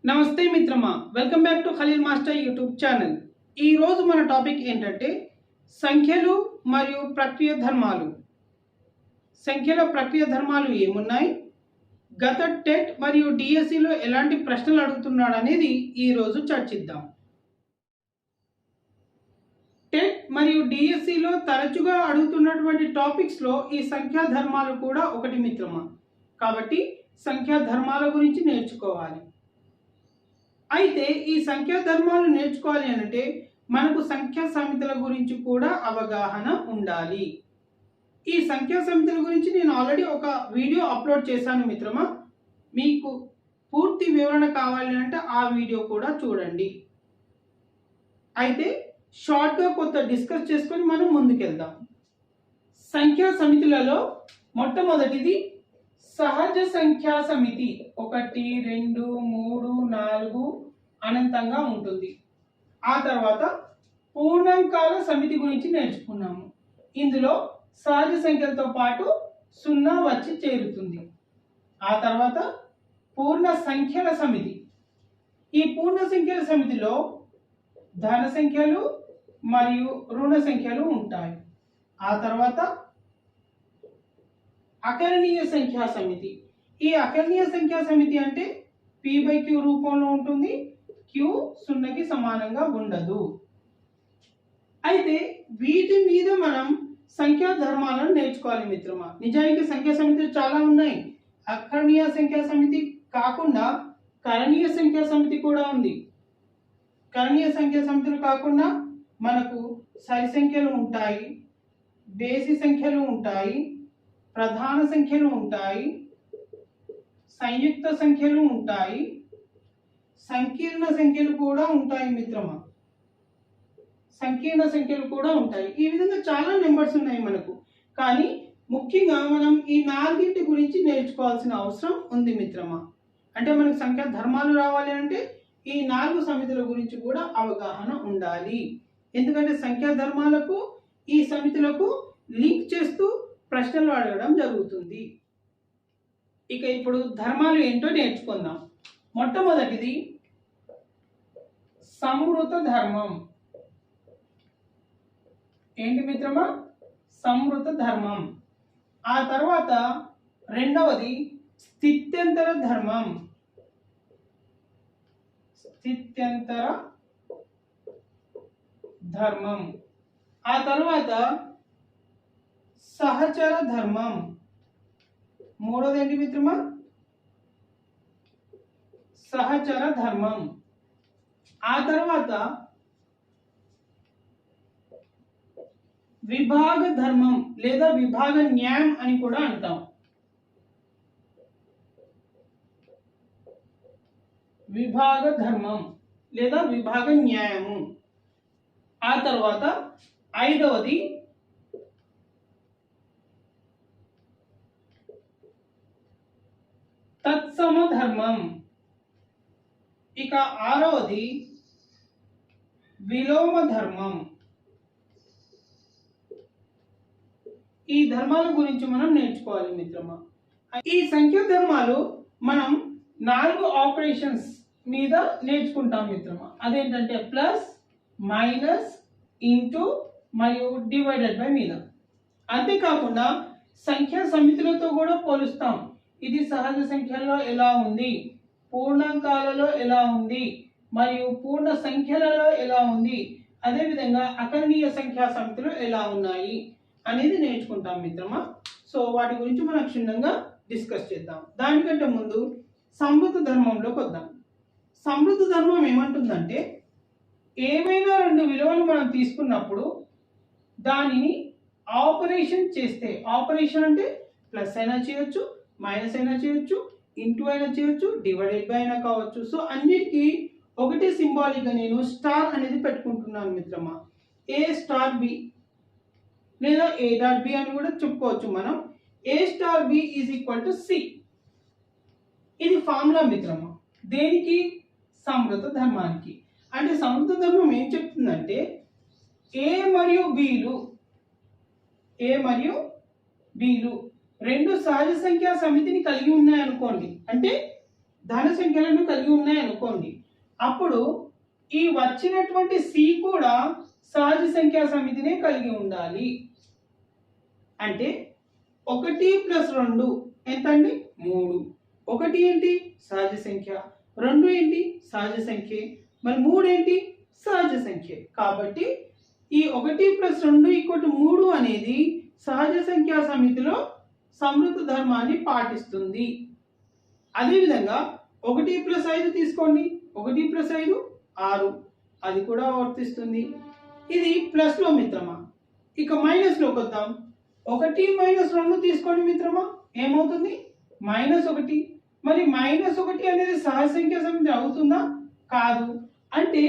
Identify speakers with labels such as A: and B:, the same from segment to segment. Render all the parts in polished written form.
A: నమస్తే మిత్రమా, welcome back to Khaleel master YouTube channel. ఈ రోజు మన టాపిక్ ఏంటంటే సంఖ్యలు మరియు ప్రక్రియ ధర్మాలు. సంఖ్యల ప్రక్రియ ధర్మాలు ఏమున్నాయి, గత టెట్ మరియు డిఎస్సిలో ఎలాంటి ప్రశ్నలు అడుగుతున్నాడు అనేది ఈ రోజు చర్చిద్దాం. టెట్ మరియు డిఎస్సిలో తరచుగా అడుగుతున్నటువంటి టాపిక్స్లో ఈ సంఖ్యా ధర్మాలు కూడా ఒకటి మిత్రమా. కాబట్టి సంఖ్యా ధర్మాల గురించి నేర్చుకోవాలి. అయితే ఈ సంఖ్యా ధర్మాలు నేర్చుకోవాలి అంటే మనకు సంఖ్యా సమితుల గురించి కూడా అవగాహన ఉండాలి. ఈ సంఖ్యా సమితుల గురించి నేను ఆల్రెడీ ఒక వీడియో అప్లోడ్ చేశాను మిత్రమా. మీకు పూర్తి వివరణ కావాలి అంటే ఆ వీడియో కూడా చూడండి. అయితే షార్ట్గా కొంత డిస్కస్ చేసుకొని మనం ముందుకెళ్దాం. సంఖ్యా సమితులలో మొట్టమొదటిది సహజ సంఖ్యా సమితి. 1, 2, 3, 4 అనంతంగా ఉంటుంది. ఆ తర్వాత పూర్ణాంకాల సమితి గురించి నేర్చుకున్నాము. ఇందులో సహజ సంఖ్యలతో పాటు 0 వచ్చి చేరుతుంది. ఆ తర్వాత పూర్ణ సంఖ్యల సమితి. ఈ పూర్ణ సంఖ్యల సమితిలో ధన సంఖ్యలు మరియు రుణ సంఖ్యలు ఉంటాయి. ఆ తర్వాత అకరణీయ సంఖ్యా సమితి. ఈ అకరణీయ సంఖ్యా సమితి అంటే p/q రూపంలో ఉంటుంది. q 0కి సమానంగా ఉండదు. అయితే వీటి మీద మనం సంఖ్యా ధర్మాలను నేర్చుకోవాలి మిత్రమా. నిజానికి సంఖ్యా సమితులు చాలా ఉన్నాయి. అకరణీయ సంఖ్యా సమితి కాకుండా కరణీయ సంఖ్యా సమితి కూడా ఉంది. కరణీయ సంఖ్యా సమితులు కాకుండా మనకు సరి సంఖ్యలు ఉంటాయి, బేసి సంఖ్యలు ఉంటాయి, ప్రధాన సంఖ్యలు ఉంటాయి, సంయుక్త సంఖ్యలు ఉంటాయి, సంకీర్ణ సంఖ్యలు కూడా ఉంటాయి మిత్రమా. సంకీర్ణ సంఖ్యలు కూడా ఉంటాయి. ఈ విధంగా చాలా నెంబర్స్ ఉన్నాయి మనకు. కానీ ముఖ్యంగా మనం ఈ 4 గురించి నేర్చుకోవాల్సిన అవసరం ఉంది మిత్రమా. అంటే మనకు సంఖ్యా ధర్మాలు రావాలి అంటే ఈ 4 సమితుల గురించి కూడా అవగాహన ఉండాలి. ఎందుకంటే సంఖ్యా ధర్మాలకు ఈ సమితులకు లింక్ చేస్తూ ప్రశ్నలు అడగడం జరుగుతుంది. ఇక ఇప్పుడు ధర్మాలు ఏంటో నేర్చుకుందాం. మొట్టమొదటిది సంవృత ధర్మం. ఏంటి మిత్రమా? సంవృత ధర్మం. ఆ తర్వాత రెండవది స్థిత్యంతర ధర్మం. స్థిత్యంతర ధర్మం. ఆ తర్వాత సహచర ధర్మం. మూడోది ఏంటి మిత్రమా? సహచర ధర్మం. ఆ తర్వాత విభాగ ధర్మం లేదా విభాగ న్యాయం అని కూడా అంటాం. విభాగ ధర్మం లేదా విభాగ న్యాయము. ఆ తర్వాత ఐదవది తత్సమ ధర్మం. ఇక ఆరవది విలోమ ధర్మం. ఈ ధర్మాల గురించి మనం నేర్చుకోవాలి మిత్రమా. ఈ సంఖ్యా ధర్మాలు మనం 4 ఆపరేషన్స్ మీద నేర్చుకుంటాం మిత్రమా. అదేంటంటే ప్లస్, మైనస్, ఇంటూ మరియు డివైడెడ్ బై మీద. అంతేకాకుండా సంఖ్యా సమితులతో కూడా పోలుస్తాం. ఇది సహజ సంఖ్యల్లో ఎలా ఉంది, పూర్ణాంకాలలో ఎలా ఉంది, మరియు పూర్ణ సంఖ్యలలో ఎలా ఉంది, అదేవిధంగా అకరణీయ సంఖ్యా సమితులు ఎలా ఉన్నాయి అనేది నేర్చుకుంటాం మిత్రమా. సో వాటి గురించి మనం క్షుణ్ణంగా డిస్కస్ చేద్దాం. దానికంటే ముందు సంవృత ధర్మంలోకి వద్దాం. సంవృత ధర్మం ఏమంటుందంటే ఏవైనా 2 విలువలు మనం తీసుకున్నప్పుడు దానిని ఆపరేషన్ చేస్తే, ఆపరేషన్ అంటే ప్లస్ అయినా చేయొచ్చు, మైనస్ అయినా చేయొచ్చు, ఇంటూ అయినా చేయొచ్చు, డివైడెడ్ బై అయినా కావచ్చు. సో అన్నిటికీ ఒకటే సింబాలిక్గా నేను స్టార్ అనేది పెట్టుకుంటున్నాను మిత్రమా. ఏ స్టార్ బి లేదా ఏ డాట్ బి అని కూడా చెప్పుకోవచ్చు మనం. A star B is equal to C. ఇది ఫార్ములా మిత్రమా. దేనికి? సంవృత ధర్మానికి. అంటే సంవృత ధర్మం ఏం చెప్తుందంటే ఏ మరియు బిలు 2 సహజ సంఖ్యా సమితిని కలిగి ఉన్నాయనుకోండి. అంటే ధన సంఖ్యలను కలిగి ఉన్నాయి అనుకోండి, అప్పుడు ఈ వచ్చినటువంటి సి కూడా సహజ సంఖ్యా సమితినే కలిగి ఉండాలి. అంటే 1 + 2 ఎంత అండి? 3. 1 ఏంటి? సహజ సంఖ్య. 2 ఏంటి? సహజ సంఖ్య. మరి 3 ఏంటి? సహజ సంఖ్య. కాబట్టి ఈ 1 + 2 = 3 అనేది సహజ సంఖ్యా సమితిలో సమృద్ధ ధర్మాన్ని పాటిస్తుంది. అదేవిధంగా 1 + 5 తీసుకోండి. 1 + 5 6, అది కూడా వర్తిస్తుంది. ఇది ప్లస్లో మిత్రమా. ఇక మైనస్లోకి వద్దాం. 1 - 2 తీసుకోండి మిత్రమా, ఏమవుతుంది? -1. మరి -1 అనేది సహజ సంఖ్యా సమితి అవుతుందా? కాదు. అంటే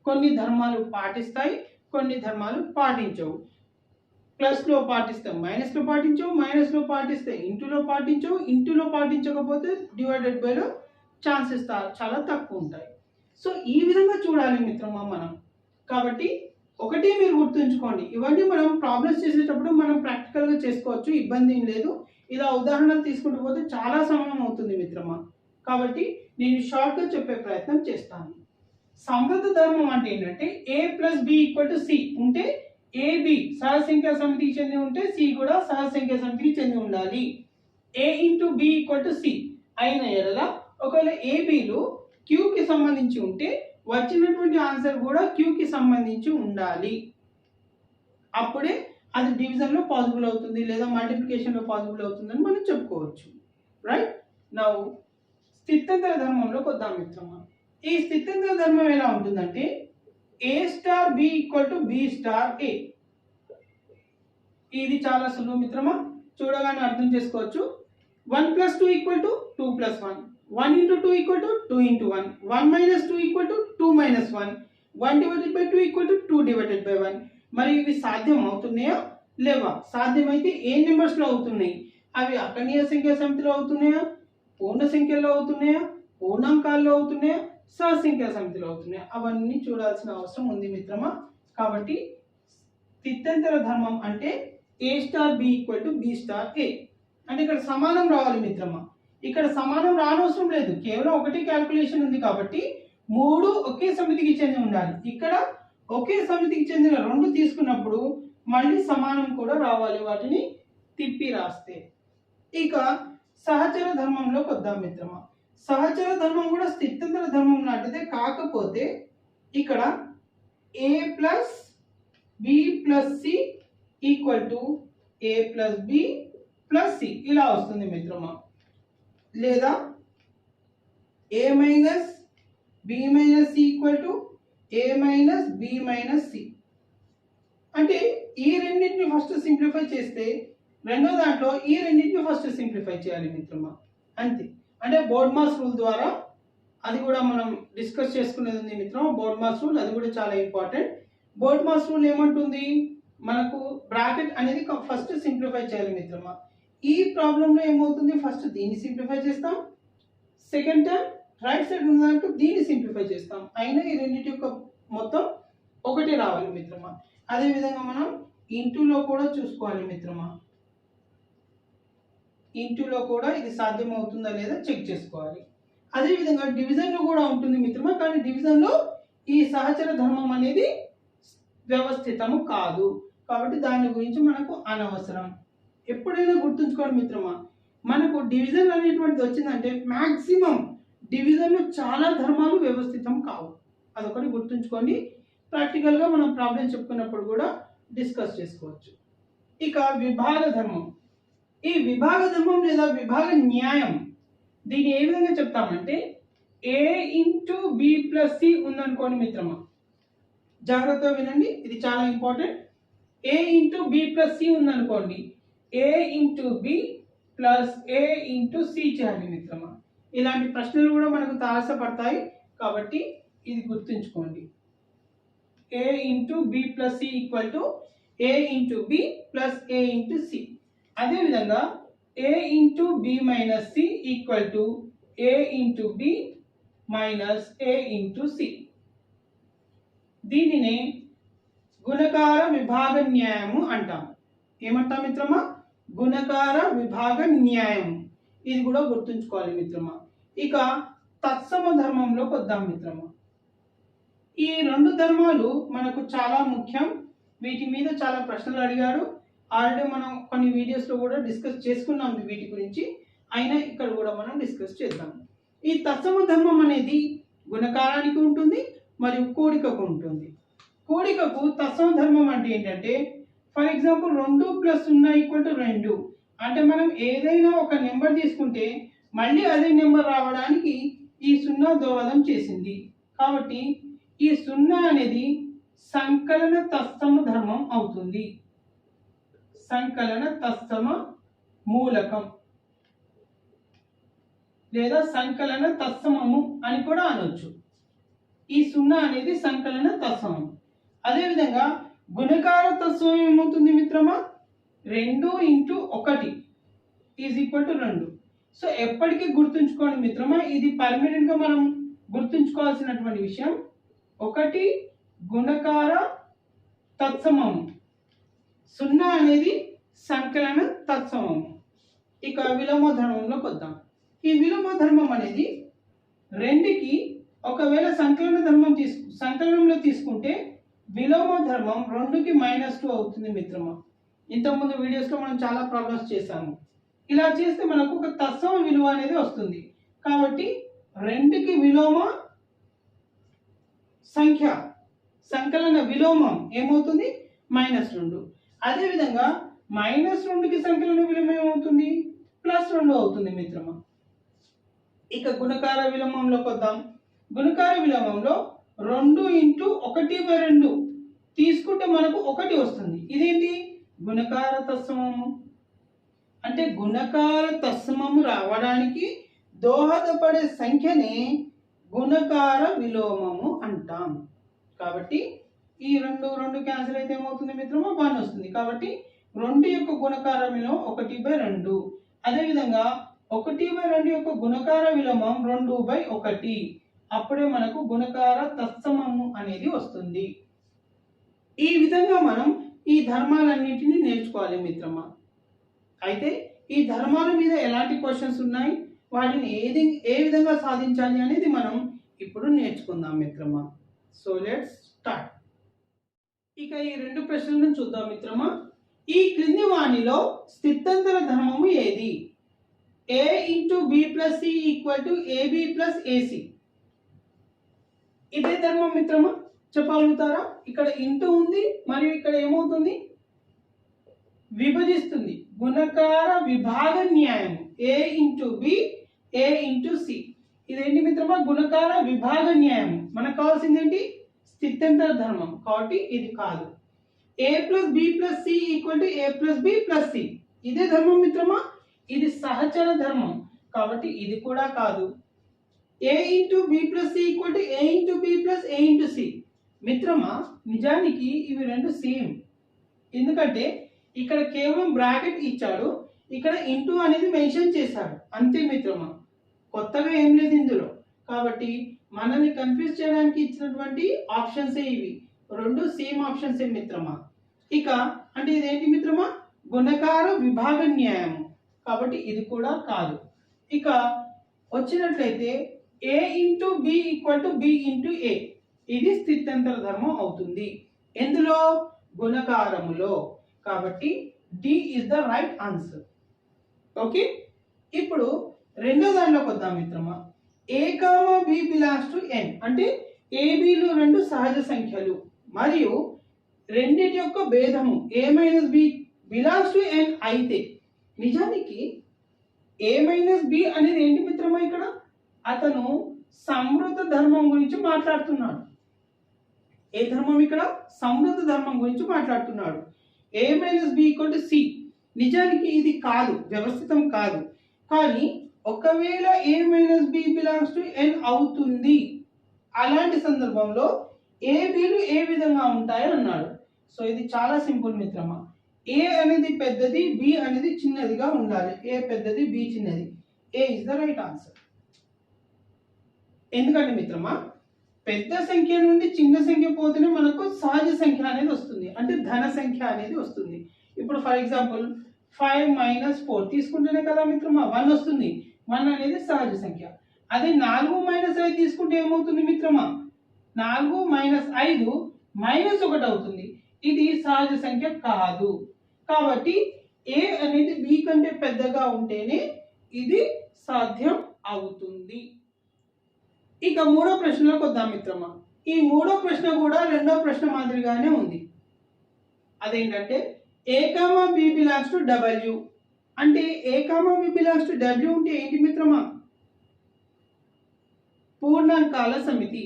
A: కొన్ని ధర్మాలు పాటిస్తాయి, కొన్ని ధర్మాలు పాటించవు. ప్లస్లో పాటిస్తే మైనస్లో పాటించవు, మైనస్లో పాటిస్తే ఇంటూలో పాటించవు, ఇంటూలో పాటించకపోతే డివైడెడ్ బైలో ఛాన్సెస్ చాలా తక్కువ ఉంటాయి. సో ఈ విధంగా చూడాలి మిత్రమా మనం. కాబట్టి ఒకటి మీరు గుర్తుంచుకోండి, ఇవన్నీ మనం ప్రాబ్లమ్స్ చేసేటప్పుడు మనం ప్రాక్టికల్గా చేసుకోవచ్చు, ఇబ్బంది ఏం లేదు. ఇలా ఉదాహరణలు తీసుకుంటూ పోతే చాలా సమయం అవుతుంది మిత్రమా. కాబట్టి నేను షార్ట్గా చెప్పే ప్రయత్నం చేస్తాను. సమృద్ధ ధర్మం అంటే ఏంటంటే A + B = C ఉంటే AB సహజ సంఖ్యా సమితికి చెంది ఉంటే C కూడా సహజ సంఖ్యా సమితికి చెంది ఉండాలి. A × B = C అయిన ఎడల ఒకవేళ ABలు Qకి సంబంధించి ఉంటే వచ్చినటువంటి ఆన్సర్ కూడా Qకి సంబంధించి ఉండాలి. అప్పుడే అది డివిజన్లో పాసిబుల్ అవుతుంది లేదా మల్టిప్లికేషన్లో పాసిబుల్ అవుతుందని మనం చెప్పుకోవచ్చు. రైట్. నౌ స్థిత్యంతర ధర్మంలోకి వద్దాం మిత్రమా. ఈ స్థిత్యంతర ధర్మం ఎలా ఉంటుందంటే A * B = B * A. ఇది చాలా సులువు మిత్రమా, చూడగానే అర్థం చేసుకోవచ్చు. 1 + 2 = 2 + 1. 1 × 2 = 2 × 1. 1 - 2 = 2 - 1. 1/2 = 2/1. మరి ఇవి సాధ్యం అవుతున్నాయా లేవా? సాధ్యమైతే ఏ నెంబర్స్లో అవుతున్నాయి? అవి అకర్ణీయ సంఖ్యా సమితిలో అవుతున్నాయా, పూర్ణ సంఖ్యలో అవుతున్నాయా, పూర్ణాంకాల్లో అవుతున్నాయా, సహజ సంఖ్యా సమితిలో అవుతున్నాయా? అవన్నీ చూడాల్సిన అవసరం ఉంది మిత్రమా. కాబట్టి స్థిత్యంతర ధర్మం అంటే A * B = B * A. అంటే ఇక్కడ సమానం రావాలి మిత్రమా. ఇక్కడ సమానం రానవసరం లేదు, కేవలం ఒకటి క్యాల్కులేషన్ ఉంది కాబట్టి 3 ఒకే సమితికి చెంది ఉండాలి. ఇక్కడ ఒకే సమితికి చెందిన 2 తీసుకున్నప్పుడు మళ్ళీ సమానం కూడా రావాలి, వాటిని తిప్పి రాస్తే. ఇక సహచర ధర్మంలోకి వద్దాం మిత్రమా. సహచర ధర్మం కూడా స్థిత్యంతర ధర్మం లాంటిదే, కాకపోతే ఇక్కడ A + B + C = A + B + C ఇలా వస్తుంది మిత్రమా. లేదా A - B - C = A - B - C. అంటే ఈ రెండింటిని ఫస్ట్ సింప్లిఫై చేస్తే రెండో దాంట్లో ఈ రెండింటిని ఫస్ట్ సింప్లిఫై చేయాలి మిత్రమా, అంతే. అంటే బోర్డ్మాస్ రూల్ ద్వారా, అది కూడా మనం డిస్కస్ చేసుకునేది ఉంది మిత్రమా. బోర్డ్మాస్ రూల్ అది కూడా చాలా ఇంపార్టెంట్. బోర్డ్మాస్ రూల్ ఏమంటుంది, మనకు బ్రాకెట్ అనేది ఫస్ట్ సింప్లిఫై చేయాలి మిత్రమా. ఈ ప్రాబ్లంలో ఏమవుతుంది, ఫస్ట్ దీన్ని సింప్లిఫై చేస్తాం, సెకండ్ టైం రైట్ సైడ్ ఉన్న దాంట్లో దీన్ని సింప్లిఫై చేస్తాం. అయినా ఈ రెండింటి యొక్క మొత్తం ఒకటి రావాలి మిత్రమా. అదేవిధంగా మనం ఇంటూలో కూడా చూసుకోవాలి మిత్రమా. ఇంటూలో కూడా ఇది సాధ్యం అవుతుందా లేదా చెక్ చేసుకోవాలి. అదేవిధంగా డివిజన్లో కూడా ఉంటుంది మిత్రమా, కానీ డివిజన్లో ఈ సహచర ధర్మం అనేది వ్యవస్థితము కాదు, కాబట్టి దాని గురించి మనకు అనవసరం. ఎప్పుడైనా గుర్తుంచుకోండి మిత్రమా, మనకు డివిజన్ అనేటువంటిది వచ్చిందంటే మ్యాక్సిమం డివిజన్లో చాలా ధర్మాలు వ్యవస్థితం కావు, అదొకటి గుర్తుంచుకోండి. ప్రాక్టికల్గా మనం ప్రాబ్లం చెప్పుకున్నప్పుడు కూడా డిస్కస్ చేసుకోవచ్చు. ఇక విభాగ ధర్మం. ఈ విభాగ ధర్మం లేదా విభాగ న్యాయం, దీన్ని ఏ విధంగా చెప్తామంటే A × B + C ఉందనుకోండి మిత్రమా, జాగ్రత్తగా వినండి, ఇది చాలా ఇంపార్టెంట్. A × B + C ఉందనుకోండి, A × B + A × C చేయాలి మిత్రమా. ఇలాంటి ప్రశ్నలు కూడా మనకు తారసపడతాయి, కాబట్టి ఇది గుర్తుంచుకోండి. A × B + C = A × B + A × C. అదేవిధంగా A × B - C = A × B - A × C. దీనినే గుణకార విభాగ న్యాయము అంటాం. ఏమంటాం మిత్రమా? గుణకార విభాగ న్యాయం. ఇది కూడా గుర్తుంచుకోవాలి మిత్రమా. ఇక తత్సమ ధర్మంలోకి వద్దాం మిత్రమా. ఈ రెండు ధర్మాలు మనకు చాలా ముఖ్యం. వీటి మీద చాలా ప్రశ్నలు అడిగాడు. ఆల్రెడీ మనం కొన్ని వీడియోస్లో కూడా డిస్కస్ చేసుకున్నాం వీటి గురించి. అయినా ఇక్కడ కూడా మనం డిస్కస్ చేద్దాం. ఈ తత్సమ ధర్మం అనేది గుణకారానికి ఉంటుంది మరియు కూడికకు ఉంటుంది. కూడికకు తత్సమ ధర్మం అంటే ఏంటంటే, ఫర్ ఎగ్జాంపుల్ 2 + 0 = 2. అంటే మనం ఏదైనా ఒక నెంబర్ తీసుకుంటే మళ్ళీ అదే నెంబర్ రావడానికి ఈ 0 దోహదం చేసింది. కాబట్టి ఈ 0 అనేది సంకలన తత్సమ ధర్మం అవుతుంది. సంకలన తత్సమ మూలకం లేదా సంకలన తత్సమము అని కూడా అనొచ్చు. ఈ 0 అనేది సంకలన తత్సమం. అదేవిధంగా గుణకార తత్సమం ఏమవుతుంది మిత్రమా? 2 × 1 = 2. సో ఎప్పటికీ గుర్తుంచుకోండి మిత్రమా, ఇది పర్మనెంట్గా మనం గుర్తుంచుకోవాల్సినటువంటి విషయం. 1 గుణకార తత్సమము, 0 అనేది సంకలన తత్సమము. ఇక విలోమ ధర్మంలోకి వద్దాం. ఈ విలోమ ధర్మం అనేది 2కి ఒకవేళ సంకలనంలో తీసుకుంటే విలోమ ధర్మం 2కి -2 అవుతుంది మిత్రమా. ఇంతకుముందు వీడియోస్లో మనం చాలా ప్రాబ్లమ్స్ చేశాము. ఇలా చేస్తే మనకు ఒక తత్సమ విలువ అనేది వస్తుంది. కాబట్టి 2కి విలోమ సంఖ్య సంకలన విలోమం ఏమవుతుంది? -2. అదేవిధంగా -2కి సంకలన విలోమం ఏమవుతుంది? +2 అవుతుంది మిత్రమా. ఇక గుణకార విలోమంలోకి వద్దాం. గుణకార విలోమంలో 2 × 1/2 తీసుకుంటే మనకు 1 వస్తుంది. ఇదేంటి? గుణకార తత్సమము. అంటే గుణకార తత్సమము రావడానికి దోహదపడే సంఖ్యనే గుణకార విలోమము అంటాం. కాబట్టి ఈ 2 క్యాన్సిల్ అయితే ఏమవుతుంది మిత్రమా? 1 వస్తుంది. కాబట్టి 2 యొక్క గుణకార విలోమం 1/2. అదేవిధంగా 1/2 యొక్క గుణకార విలోమం 2/1. అప్పుడే మనకు గుణకార తత్సమము అనేది వస్తుంది. ఈ విధంగా మనం ఈ ధర్మాలన్నింటినీ నేర్చుకోవాలి మిత్రమా. అయితే ఈ ధర్మాల మీద ఎలాంటి క్వశ్చన్స్ ఉన్నాయి, వాటిని ఏ విధంగా సాధించాలి అనేది మనం ఇప్పుడు నేర్చుకుందాం మిత్రమా. So let's start. ఇక ఈ 2 ప్రశ్నలను చూద్దాం మిత్రమా. ఈ క్రింది వాణిలో స్థిత్యంతర ధర్మము ఏది? A × B + C = AB + AC. ఇదే ధర్మం మిత్రమా, చెప్పగలుగుతారా? ఇక్కడ ఇంటూ ఉంది మరియు ఇక్కడ ఏమవుతుంది? విభజిస్తుంది. గుణకార విభాగ న్యాయం A × B A × C. ఇదేంటి మిత్రమా? గుణకార విభాగ న్యాయం. మనకు కావాల్సింది ఏంటి? స్థిత్యంతర ధర్మం. కాబట్టి ఇది కాదు. A + B + C = A + B + C. ఇదే ధర్మం మిత్రమా. ఇది సహచర ధర్మం. కాబట్టి ఇది కూడా కాదు. A × B + C = A × B + A × C. మిత్రమా, నిజానికి ఇవి రెండు సేమ్. ఎందుకంటే ఇక్కడ కేవలం బ్రాకెట్ ఇచ్చాడు, ఇక్కడ ఇంటూ అనేది మెన్షన్ చేశాడు, అంతే మిత్రమా. కొత్తగా ఏం లేదు ఇందులో. కాబట్టి మనల్ని కన్ఫ్యూజ్ చేయడానికి ఇచ్చినటువంటి ఆప్షన్సే ఇవి. రెండు సేమ్ ఆప్షన్సే మిత్రమా. ఇక అంటే ఇదేంటి మిత్రమా? గుణకార విభాగ న్యాయము. కాబట్టి ఇది కూడా కాదు. ఇక వచ్చినట్లయితే A × B = B × A. ఇది స్థిత్యంతర ధర్మం అవుతుంది. ఎందులో? గుణకారములో. కాబట్టి D is the right answer. Okay. ఇప్పుడు రెండో దానిలోకి వద్దాం మిత్రమా. A, B belongs to N. అంటే ABలు రెండు సహజ సంఖ్యలు మరియు రెండిటి యొక్క భేదము A - B belongs to N అయితే నిజానికి A - B అనేది ఏంటి మిత్రమా? ఇక్కడ అతను సమృద్ధ ధర్మం గురించి మాట్లాడుతున్నాడు. ఏ ధర్మం? ఇక్కడ సమృద్ధ ధర్మం గురించి మాట్లాడుతున్నాడు. A - B = C. నిజానికి ఇది కాదు, వ్యవస్థితం కాదు. కానీ ఒకవేళ A - B belongs to N అవుతుంది. అలాంటి సందర్భంలో ABలు ఏ విధంగా ఉంటాయి అన్నాడు. సో ఇది చాలా సింపుల్ మిత్రమా. A అనేది పెద్దది, B అనేది చిన్నదిగా ఉండాలి. A పెద్దది, B చిన్నది. A is the right answer. ఎందుకంటే మిత్రమా, పెద్ద సంఖ్య నుండి చిన్న సంఖ్య పోతేనే మనకు సహజ సంఖ్య అనేది వస్తుంది, అంటే ధన సంఖ్య అనేది వస్తుంది. ఇప్పుడు ఫర్ ఎగ్జాంపుల్ 5 - 4 తీసుకుంటేనే కదా మిత్రమా 1 వస్తుంది. 1 అనేది సహజ సంఖ్య. అదే 4 మైనస్ 5 తీసుకుంటే ఏమవుతుంది మిత్రమా? 4 మైనస్ 5 మైనస్ 1 అవుతుంది. ఇది సహజ సంఖ్య కాదు. కాబట్టి ఏ అనేది బి కంటే పెద్దగా ఉంటేనే ఇది సాధ్యం అవుతుంది. ఇక మూడో ప్రశ్నలోకి వద్దాం మిత్రమా. ఈ మూడో ప్రశ్న కూడా రెండో ప్రశ్న మాదిరిగానే ఉంది. అదేంటంటే A comma B belongs to W. అంటే A comma B belongs to W అంటే ఏంటి మిత్రమా? పూర్ణాంకాల సమితి.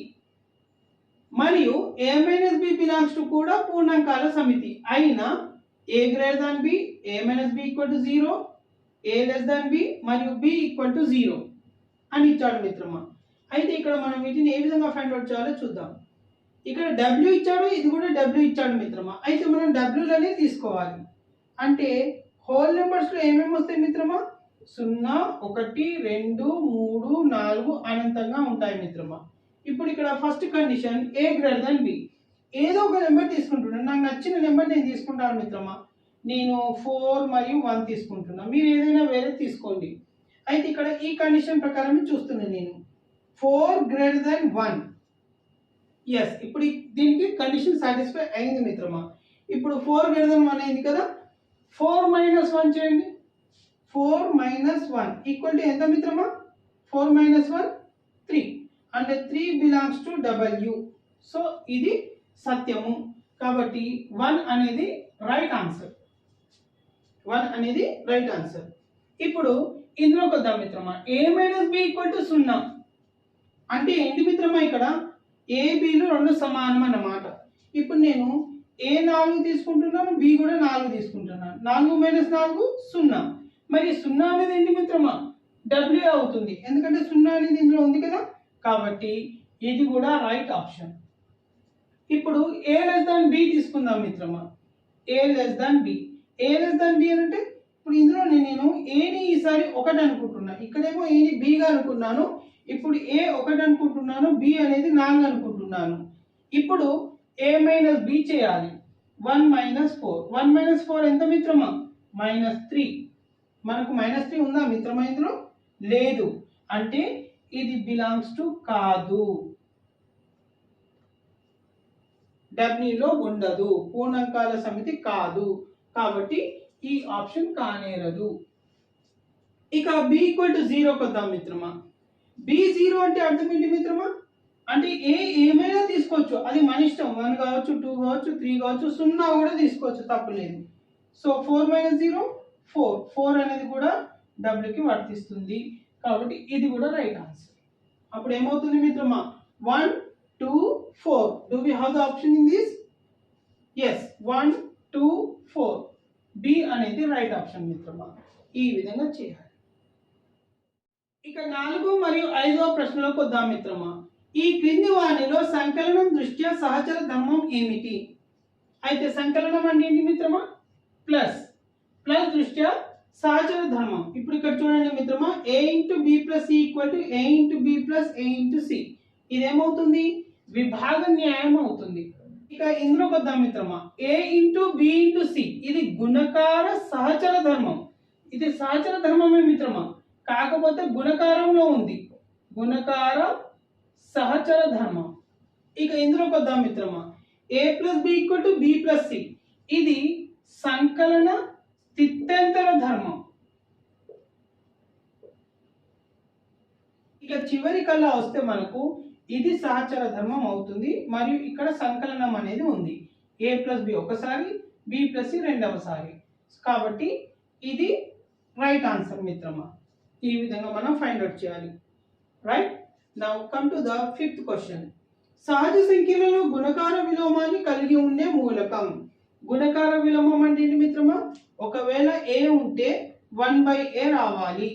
A: మరియు A minus B belongs to కూడా పూర్ణాంకాల సమితి అయిన A greater than B, A minus B equal to 0, A less than B మరియు బి ఈక్వల్ టు 0 అని ఇచ్చాడు మిత్రమా. అయితే ఇక్కడ మనం వీటిని ఏ విధంగా ఫైండ్ అవుట్ చేయాలో చూద్దాం. ఇక్కడ డబ్ల్యూ ఇచ్చాడు, ఇది కూడా డబ్ల్యూ ఇచ్చాడు మిత్రమా. అయితే మనం డబ్ల్యూలనే తీసుకోవాలి. అంటే హోల్ నెంబర్స్ లో ఏమేమి వస్తాయి మిత్రమా? 0, 1, 2, 3, 4 అనంతంగా ఉంటాయి మిత్రమా. ఇప్పుడు ఇక్కడ ఫస్ట్ కండిషన్ ఏ గ్రేటర్ దాన్ బి. ఏదో ఒక నెంబర్ తీసుకుంటున్నాను, నాకు నచ్చిన నెంబర్ నేను తీసుకుంటాను మిత్రమా. నేను 4 మరియు 1 తీసుకుంటున్నా, మీరు ఏదైనా వేరే తీసుకోండి. అయితే ఇక్కడ ఈ కండిషన్ ప్రకారం చూస్తున్నాను నేను 4 గ్రేటర్ దాన్ 1. ఎస్, ఇప్పుడు దీనికి కండిషన్ సాటిస్ఫై అయింది మిత్రమా. ఇప్పుడు 4 గ్రేటర్ దాన్ 1 అయింది కదా. 4 మైనస్ 1 చేయండి. 4 మైనస్ 1 ఈక్వల్ టు ఎంత మిత్రమా? 4 మైనస్ 1 3. అంటే 3 బిలాంగ్స్ టు డబ్ల్యూ. సో ఇది సత్యము. కాబట్టి 1 అనేది రైట్ ఆన్సర్. 1 అనేది రైట్ ఆన్సర్. ఇప్పుడు ఇందులోకి వద్దాం మిత్రమా. ఏ మైనస్ బి ఈక్వల్ టు 0 అంటే ఏంటి మిత్రమా? ఇక్కడ ఏ బిలు రెండు సమానం అన్నమాట. ఇప్పుడు నేను ఏ 4 తీసుకుంటున్నాను, బి కూడా 4 తీసుకుంటున్నాను. 4 మైనస్ 4 0. మరి 0 అనేది ఏంటి మిత్రమా? డబ్ల్యూ అవుతుంది, ఎందుకంటే 0 అనేది ఇందులో ఉంది కదా. కాబట్టి ఇది కూడా రైట్ ఆప్షన్. ఇప్పుడు ఏ లెస్ దాన్ బి తీసుకుందాం మిత్రమా. ఏ లెస్ దాన్ బి. ఏ లెస్ దాన్ బి అంటే ఇప్పుడు ఇందులో నేను ఏని ఈసారి 1 అనుకుంటున్నా, ఇక్కడేమో ఏని బిగా అనుకున్నాను. ఇప్పుడు ఏ 1 అనుకుంటున్నాను, బి అనేది 4 అనుకుంటున్నాను. ఇప్పుడు ఏ మైనస్ బి చేయాలి. 1 మైనస్ 4. 1 మైనస్ 4 ఎంత మిత్రమా? -3. మనకు -3 ఉందా మిత్రమా? ఇందులో లేదు. అంటే ఇది బిలాంగ్స్ టు కాదు, డబ్ల్యూలో ఉండదు, పూర్ణాంకాల సమితి కాదు. కాబట్టి ఈ ఆప్షన్ కానేరదు. ఇక బి ఈక్వల్ టు 0 కొద్దాం మిత్రమా. బి 0 అంటే అర్థం ఏంటి మిత్రమా? అంటే ఏమైనా తీసుకోవచ్చు, అది మన ఇష్టం. 1 కావచ్చు, 2 కావచ్చు, 3 కావచ్చు, 0 కూడా తీసుకోవచ్చు, తప్పులేదు. So 4 minus 0 4. 4 అనేది కూడా డబ్ల్యూకి వర్తిస్తుంది. కాబట్టి ఇది కూడా రైట్ ఆన్సర్. అప్పుడు ఏమవుతుంది మిత్రమా? 1, 2, 4. Do we have the option in this? Yes, 1, 2, 4. B అనేది రైట్ ఆప్షన్ మిత్రమా. ఈ విధంగా చేయాలి. ఇక 4 మరియు 5వ ప్రశ్నలోకి వద్దాం మిత్రమా. ఈ క్రింది వానిలో సంకలనం దృష్ట్యా సహచర ధర్మం ఏమిటి? అయితే సంకలనం అంటే ఏంటి మిత్రమా? ప్లస్ దృష్ట్యా సహచర ధర్మం. ఇప్పుడు ఇక్కడ చూడండి మిత్రమా, a into B plus C equal to a into B plus a into C. ఇదేమవుతుంది? విభాగ న్యాయం అవుతుంది. ఇక ఇందులోకి వద్దాం మిత్రమా. a into B into C ఇది గుణకార సహచర ధర్మం. ఇది సహచర ధర్మమే మిత్రమా, కాకపోతే గుణకారంలో ఉంది. గుణకార సహచర ధర్మం. ఇక ఇందులోకి వద్దాం మిత్రమా. a plus B equal to B plus C ఇది సంకలన స్థిత్యంతర ధర్మం. ఇక చివరి కల్లా వస్తే మనకు ఇది సహచర ధర్మం అవుతుంది. మరియు ఇక్కడ సంకలనం అనేది ఉంది. a ప్లస్ బి ఒకసారి, బి ప్లస్ సి రెండవసారి. కాబట్టి ఇది రైట్ ఆన్సర్ మిత్రమా. ఈ విధంగా మనం ఫైండ్ అవుట్ చేయాలి. Right. Now come to the 5th question. సహజ సంఖ్యలలో గుణకార విలోమాన్ని కలిగి ఉండే మూలకం. గుణకార విలోమం అంటే ఏంటి మిత్రమా? ఒకవేళ a ఉంటే 1/a రావాలి.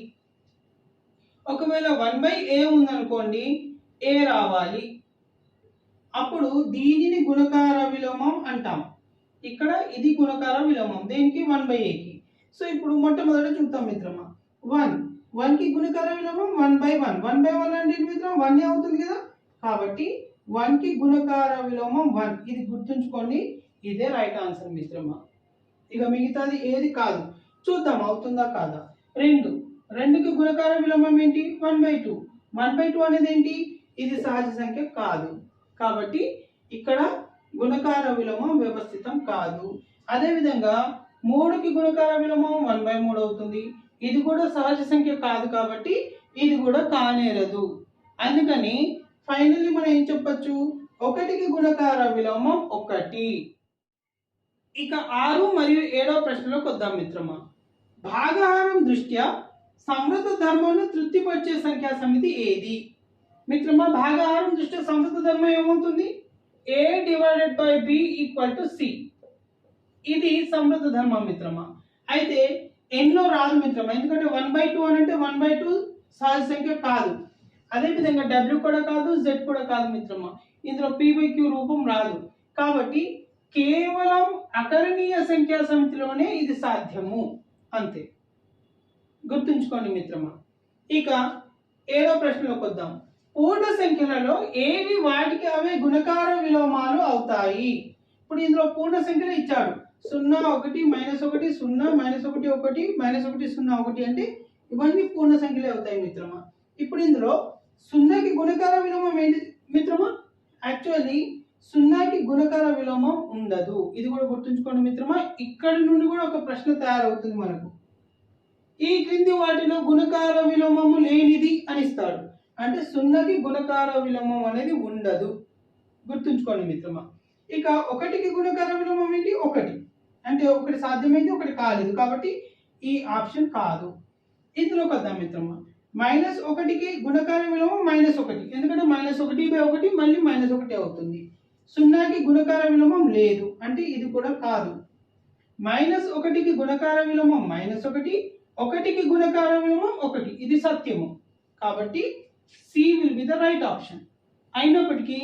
A: ఒకవేళ 1/a ఉందనుకోండి, a రావాలి. అప్పుడు దీనిని గుణకార విలోమం అంటాం. ఇక్కడ ఇది గుణకార విలోమం దేనికి? 1/aకి. సో ఇప్పుడు మొట్టమొదట చూద్దాం మిత్రమా. 1 కి గుణకార విలోమం 1/1. 1/1 అంటే మిత్రం 1 అవుతుంది కదా. కాబట్టి 1 కి గుణకార విలోమం 1. ఇది గుర్తుంచుకోండి, ఇదే రైట్ ఆన్సర్ మిత్రమా. ఇక మిగతాది ఏది కాదు. చూద్దాం అవుతుందా కాదా. 2కి గుణకార విలోమం ఏంటి? 1/2. 1/2 అనేది ఏంటి? ఇది సహజ సంఖ్య కాదు. కాబట్టి ఇక్కడ గుణకార విలోమం వ్యవస్థితం కాదు. అదేవిధంగా 3కి గుణకార విలోమం 1/3 అవుతుంది. ఇది కూడా సహజ సంఖ్య కాదు కాబట్టి ఇది కూడా కానేరదు. అందుకని ఫైనల్లీ మనం ఏం చెప్పొచ్చు? 1కి గుణకార విలోమం 1. ఇక 6 మరియు 7వ ప్రశ్నలోకి వద్దాం మిత్రమా. భాగాహారం దృష్ట్యా సమృద్ధ ధర్మాన్ని తృప్తిపరిచే సంఖ్యా సమితి ఏది? మిత్రమా, భాగాహారం దృష్ట్యా సమృద్ధ ధర్మం ఏమవుతుంది? A/B = C. ఇది సమృద్ధ ధర్మం మిత్రమా. అయితే ఎన్నో రాదు మిత్రమా, ఎందుకంటే 1/2 అని అంటే 1/2 సహజ సంఖ్య కాదు. అదేవిధంగా W కూడా కాదు, Z కూడా కాదు మిత్రమా. ఇందులో P/Q రూపం రాదు. కాబట్టి కేవలం అకరణీయ సంఖ్యా సమితిలోనే ఇది సాధ్యము, అంతే. గుర్తుంచుకోండి మిత్రమా. ఇక 7వ ప్రశ్నలోకి వద్దాం. పూర్ణ సంఖ్యలలో ఏవి వాటికి అవే గుణకార విలోమాలు అవుతాయి? ఇప్పుడు ఇందులో పూర్ణ సంఖ్యలు ఇచ్చాడు. 0 1 -1 0 -1 1 -1 0 1 అంటే ఇవన్నీ పూర్ణ సంఖ్యలే అవుతాయి మిత్రమా. ఇప్పుడు ఇందులో 0కి గుణకార విలోమం ఏంటి మిత్రమా? యాక్చువల్లీ 0కి గుణకార విలోమం ఉండదు. ఇది కూడా గుర్తుంచుకోండి మిత్రమా. ఇక్కడ నుండి కూడా ఒక ప్రశ్న తయారవుతుంది మనకు. ఈ క్రింది వాటిలో గుణకార విలోమము లేనిది అని ఇస్తాడు. అంటే 0కి గుణకార విలోమం అనేది ఉండదు. గుర్తుంచుకోండి మిత్రమా. ఇక 1కి గుణకార విలోమం ఏంటి? 1. అంటే ఒకటి సాధ్యమైంది, ఒకటి కాలేదు. కాబట్టి ఈ ఆప్షన్ కాదు. ఇందులోకి వద్దాం మిత్రమా. -1కి గుణకార విలోమం -1, ఎందుకంటే -1/1 మళ్ళీ -1 అవుతుంది. 0కి గుణకార విలోమం లేదు, అంటే ఇది కూడా కాదు. -1కి గుణకార విలోమం -1, 1కి గుణకార విలోమం 1, ఇది సత్యము. కాబట్టి C will be the right option. అయినప్పటికీ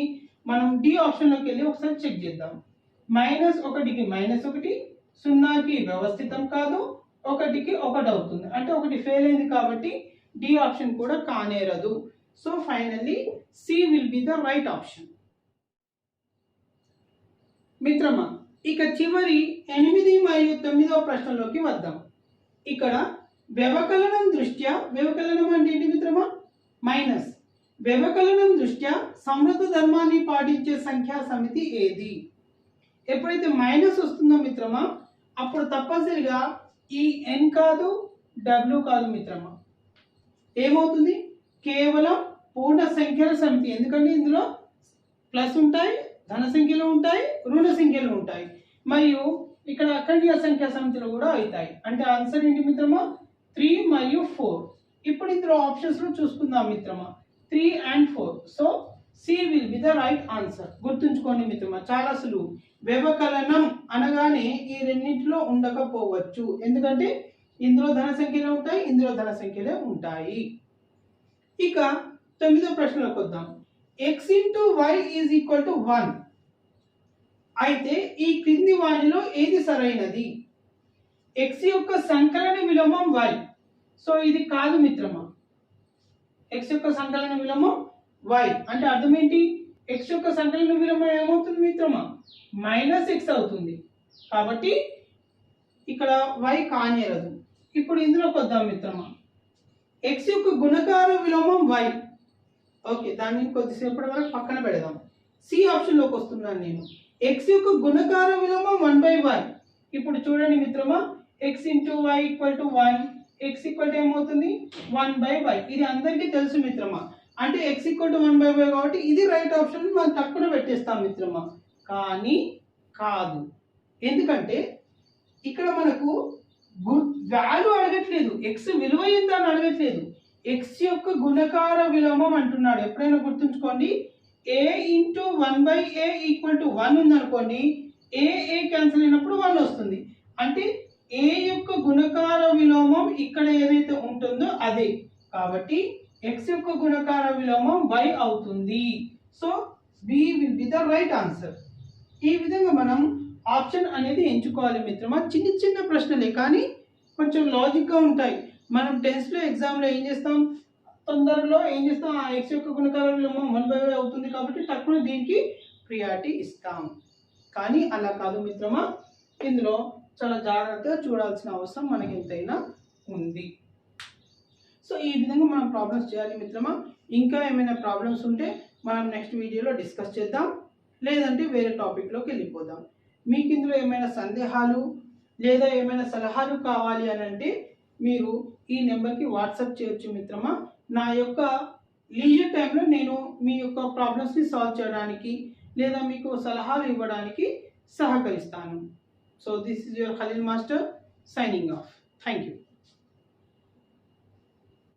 A: మనం డి ఆప్షన్లోకి వెళ్ళి ఒకసారి చెక్ చేద్దాం. -1కి -1, 0కి వ్యవస్థితం కాదు, 1కి 1 అవుతుంది. అంటే 1 ఫెయిల్ అయింది కాబట్టి డి ఆప్షన్ కూడా కానేరదు. So finally C will be the right option. మిత్రమా, ఇక చివరి 8 మరియు 9వ ప్రశ్నలోకి వద్దాం. ఇక్కడ వ్యవకలనం దృష్ట్యా, వ్యవకలనం అంటే ఏంటి మిత్రమా? మైనస్. వ్యవకలనం దృష్ట్యా సమృద్ధ ధర్మాన్ని పాటించే సంఖ్యా సమితి ఏది? ఎప్పుడైతే మైనస్ వస్తుందో మిత్రమా, అప్పుడు తప్పనిసరిగా ఈ n కాదు, W కాదు మిత్రమా. ఏమవుతుంది? కేవలం పూర్ణ సంఖ్యల సమితి. ఎందుకంటే ఇందులో ప్లస్ ఉంటాయి, ధన సంఖ్యలు ఉంటాయి, రుణ సంఖ్యలు ఉంటాయి, మరియు ఇక్కడ అఖండీయ సంఖ్యా సమితిలో కూడా అవుతాయి. అంటే ఆన్సర్ ఏంటి మిత్రమా? 3 మరియు 4. ఇప్పుడు ఇందులో ఆప్షన్స్ లో చూసుకుందాం మిత్రమా. 3 and 4. So C will be the right answer. గుర్తుంచుకోండి మిత్రమా, చాలా సులువు. వ్యవకలనం అనగానే ఈ రెండింటిలో ఉండకపోవచ్చు, ఎందుకంటే ఇందులో ధన సంఖ్యలే ఉంటాయి, ఇందులో ధన సంఖ్యలే ఉంటాయి. ఇక 9వ ప్రశ్నలోకి వద్దాం. x × y = 1. అయితే ఈ క్రింది వాటిలో ఏది సరైనది? x యొక్క సంకలన విలోమం y. సో ఇది కాదు మిత్రమా. x యొక్క సంకలన విలోమం y అంటే అర్థం ఏంటి? x యొక్క సంకలన విలోమం ఏమవుతుంది మిత్రమా? -x అవుతుంది. కాబట్టి ఇక్కడ y కానేరదు. ఇప్పుడు ఇందులోకి వద్దాం మిత్రమా. x యొక్క గుణకార విలోమం y. ఓకే, దాన్ని కొద్దిసేపటి వరకు పక్కన పెడదాం. సి ఆప్షన్లోకి వస్తున్నాను నేను. x యొక్క గుణకార విలోమం 1/y. ఇప్పుడు చూడండి మిత్రమా, x × y = 1, x ఏమవుతుంది? 1/y. ఇది అందరికీ తెలుసు మిత్రమా. అంటే x = 1/y కాబట్టి ఇది రైట్ ఆప్షన్ మనం తక్కువ పెట్టేస్తాం మిత్రమా. కానీ కాదు, ఎందుకంటే ఇక్కడ మనకు వాల్యూ అడగట్లేదు, x విలువ ఎంత అని అడగట్లేదు. x యొక్క గుణకార విలోమం అంటున్నాడు. ఎప్పుడైనా గుర్తుంచుకోండి, a × 1/a = 1 ఉందనుకోండి, a క్యాన్సిల్ అయినప్పుడు 1 వస్తుంది. అంటే a యొక్క గుణకార విలోమం ఇక్కడ ఏదైతే ఉంటుందో అదే. కాబట్టి x యొక్క గుణకార విలోమం y అవుతుంది. So B will be the right answer. ఈ విధంగా మనం ఆప్షన్ అనేది ఎంచుకోవాలి మిత్రమా. చిన్న చిన్న ప్రశ్నలే కానీ కొంచెం లాజిక్గా ఉంటాయి. మనం టెన్స్లో ఎగ్జామ్లో ఏం చేస్తాం, తొందరలో ఏం చేస్తాం, ఆ x యొక్క గుణకార విలోమం 1/y అవుతుంది కాబట్టి తక్కువ దీనికి ప్రియారిటీ ఇస్తాం. కానీ అలా కాదు మిత్రమా, ఇందులో చాలా జాగ్రత్తగా చూడాల్సిన అవసరం మనకి ఎంతైనా ఉంది. సో ఈ విధంగా మనం ప్రాబ్లమ్స్ చేయాలి మిత్రమా. ఇంకా ఏమైనా ప్రాబ్లమ్స్ ఉంటే మనం నెక్స్ట్ వీడియోలో డిస్కస్ చేద్దాం, లేదంటే వేరే టాపిక్లోకి వెళ్ళిపోదాం. మీకు ఇందులో ఏమైనా సందేహాలు లేదా ఏమైనా సలహాలు కావాలి అని అంటే మీరు ఈ నెంబర్కి వాట్సాప్ చేయొచ్చు మిత్రమా. నా యొక్క లీజర్ టైంలో నేను మీ యొక్క ప్రాబ్లమ్స్ని సాల్వ్ చేయడానికి లేదా మీకు సలహాలు ఇవ్వడానికి సహకరిస్తాను. So this is your Khalil master signing off. Thank you.